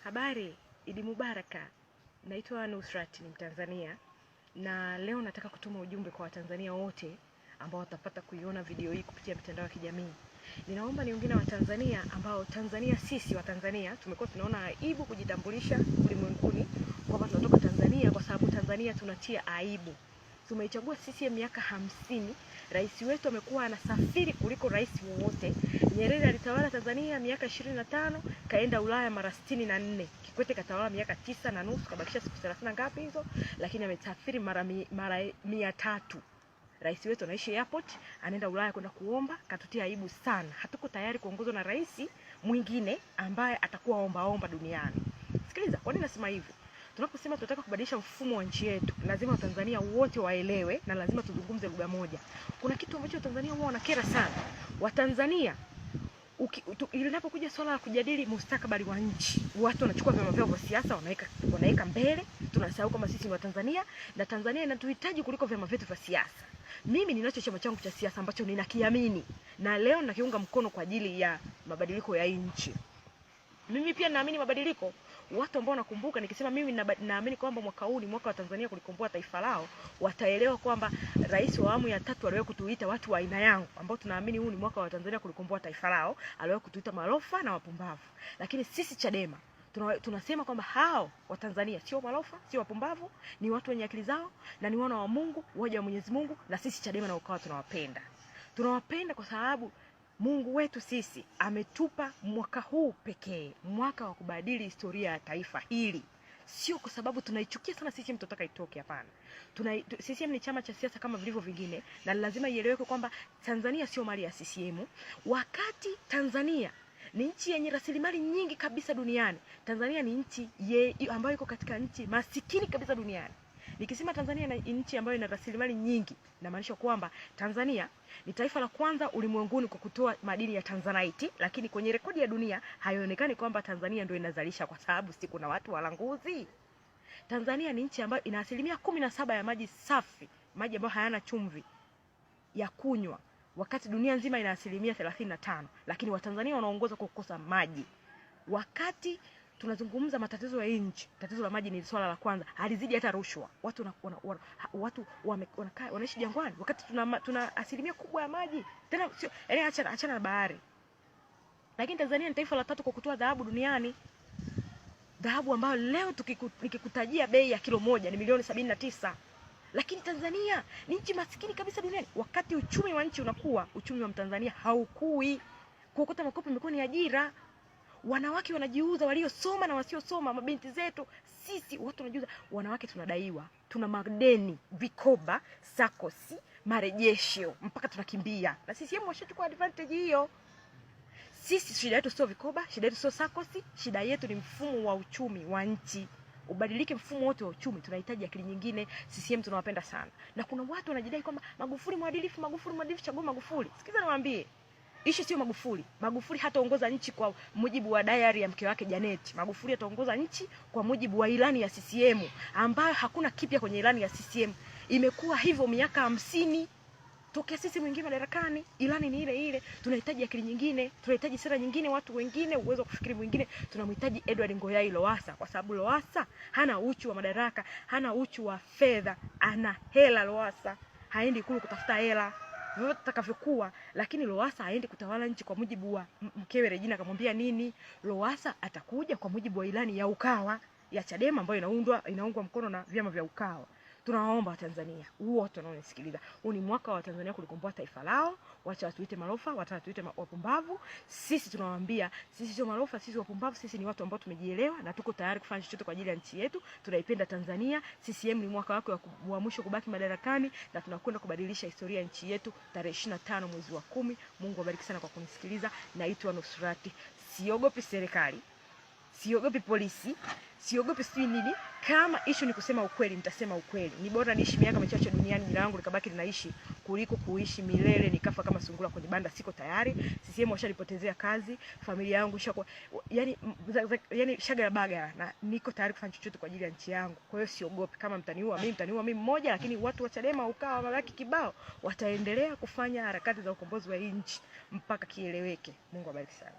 Habari, Idi Mubaraka. Naitwa Nusrat, ni Mtanzania, na leo nataka kutuma ujumbe kwa Watanzania wote ambao watapata kuiona video hii kupitia mitandao ya kijamii. Ninaomba niongee na Watanzania ambao sisi Watanzania tumekuwa tunaona aibu kujitambulisha ulimwenguni kwamba tunatoka Tanzania, kwa sababu Tanzania tunatia aibu. Tumeichagua CCM miaka 50. Rais wetu amekuwa anasafiri kuliko rais wowote. Nyerere alitawala Tanzania miaka 25, kaenda Ulaya mara 64. Kikwete katawala miaka 9 na nusu, kabakisha siku 30 ngapi hizo, lakini amesafiri mara 300. Rais wetu anaishi airport, anaenda Ulaya kwenda kuomba, katutia aibu sana. Hatuko tayari kuongozwa na rais mwingine ambaye atakuwa omba duniani. Sikiliza, kwa nini nasema hivi? Tunaposema tunataka kubadilisha mfumo wa nchi yetu, lazima Watanzania wote waelewe na lazima tuzungumze lugha moja. Kuna kitu ambacho Watanzania wao wanakera sana. Watanzania linapokuja swala la kujadili mustakabali wa nchi, watu wanachukua vyama vyao vya siasa wanaweka mbele. Tunasahau kama sisi ni Watanzania na Tanzania inatuhitaji kuliko vyama vyetu vya siasa. Mimi ninacho chama changu cha siasa ambacho ninakiamini na leo nakiunga mkono kwa ajili ya mabadiliko ya nchi. Mimi pia naamini mabadiliko. Watu ambao nakumbuka nikisema mimi naamini kwamba mwaka huu ni mwaka wa Tanzania kulikomboa taifa lao, wataelewa kwamba rais wa awamu ya 3 aliwahi kutuita watu wa aina yangu ambao tunaamini huu ni mwaka wa Tanzania kulikomboa taifa lao, aliwahi kutuita malofa na wapumbavu. Lakini sisi Chadema tunasema kwamba hao wa Tanzania sio malofa, sio wapumbavu, ni watu wenye akili zao na ni wana wa Mungu, waja wa Mwenyezi Mungu, na sisi Chadema na UKAWA tunawapenda. Tunawapenda kwa sababu Mungu wetu sisi ametupa mwaka huu pekee, mwaka wa kubadili historia ya taifa hili. Sio kwa sababu tunaichukia sana CCM tunataka itoke, hapana. CCM ni chama cha siasa kama vilivyo vingine, na lazima ieleweke kwamba Tanzania sio mali ya CCM. Wakati Tanzania ni nchi yenye rasilimali nyingi kabisa duniani. Tanzania ni nchi ambayo iko katika nchi masikini kabisa duniani. Nikisema Tanzania ni nchi ambayo ina rasilimali nyingi, inamaanisha kwamba Tanzania ni taifa la kwanza ulimwenguni kwa kutoa madini ya Tanzanite, lakini kwenye rekodi ya dunia haionekani kwamba Tanzania ndio inazalisha, kwa sababu si kuna watu walanguzi. Tanzania ni nchi ambayo ina 17% ya maji safi, maji ambayo hayana chumvi ya kunywa, wakati dunia nzima ina 35%, lakini Watanzania wanaongoza kwa kukosa maji. Wakati tunazungumza matatizo ya nchi, tatizo la maji ni swala la kwanza, halizidi hata rushwa. Watu wanaishi jangwani wakati tuna asilimia kubwa ya maji. Tena sio achana na bahari. Lakini Tanzania ni taifa la 3 kwa kutoa dhahabu duniani. Dhahabu ambayo leo nikikutajia bei ya kilo moja ni milioni 79. Lakini Tanzania ni nchi maskini kabisa duniani. Wakati uchumi wa nchi unakuwa, uchumi wa Mtanzania haukui. Kuokota makopo imekuwa ni ajira. Wanawake wanajiuza, waliosoma na wasiosoma, mabinti zetu, sisi watu wanajiuza. Wanawake tunadaiwa, tuna madeni, vikoba, sakosi, marejesho, mpaka tunakimbia. Na sisi washachukua advantage hiyo. Sisi shida yetu sio vikoba, shida yetu sio sakosi, shida yetu ni mfumo wa uchumi wa nchi. Ubadilike mfumo wote wa uchumi, tunahitaji akili nyingine. CCM tunawapenda sana. Na kuna watu wanajidai kwamba Magufuli mwadilifu, chagua Magufuli. Sikiza niwaambie. Ishi sio Magufuli. Magufuli hataongoza nchi kwa mujibu wa diary ya mke wake Janet. Magufuli ataongoza nchi kwa mujibu wa ilani ya CCM, ambayo hakuna kipya kwenye ilani ya CCM. Imekuwa hivyo miaka 50 tokea sisi mwingine madarakani. Ilani ni ile ile. Tunahitaji akili nyingine, tunahitaji sera nyingine, watu wengine, uwezo wa kufikiri mwingine. Tunamhitaji Edward Ngoyai Lowassa, kwa sababu Lowassa hana uchu wa madaraka, hana uchu wa fedha, ana hela. Lowassa haendi kule kutafuta hela vyote takavyokuwa, lakini Lowassa haendi kutawala nchi kwa mujibu wa mkewe Regina akamwambia nini. Lowassa atakuja kwa mujibu wa ilani ya UKAWA ya Chadema ambayo inaungwa mkono na vyama vya UKAWA. Tunawaomba Watanzania wote wanaonisikiliza, huu ni mwaka wa Tanzania kulikomboa taifa lao. Wacha watuite malofa, wacha watuite wapumbavu. Sisi tunawaambia sisi sio malofa, sisi wapumbavu, sisi ni watu ambao tumejielewa na tuko tayari kufanya chochote kwa ajili ya nchi yetu. Tunaipenda Tanzania. CCM ni mwaka wake wa mwisho kubaki madarakani na tunakwenda kubadilisha historia ya nchi yetu tarehe 25 mwezi wa 10. Mungu awabariki sana kwa kunisikiliza. Naitwa Nusrati. Siogopi serikali, siogopi polisi, siogopi sijui nini. Kama issue ni kusema ukweli, nitasema ukweli. Ni bora niishi miaka michache duniani, jina langu likabaki linaishi, kuliko kuishi milele nikafa kama sungura kwenye banda. Siko tayari. CCM washanipotezea kazi, familia yangu ishakuwa yani shaga ya baga, na niko tayari kufanya chochote kwa ajili ya nchi yangu. Kwa hiyo siogopi. Kama mtaniua mimi mmoja, lakini watu wa Chadema UKAWA mabaki kibao wataendelea kufanya harakati za ukombozi wa nchi mpaka kieleweke. Mungu abariki sana.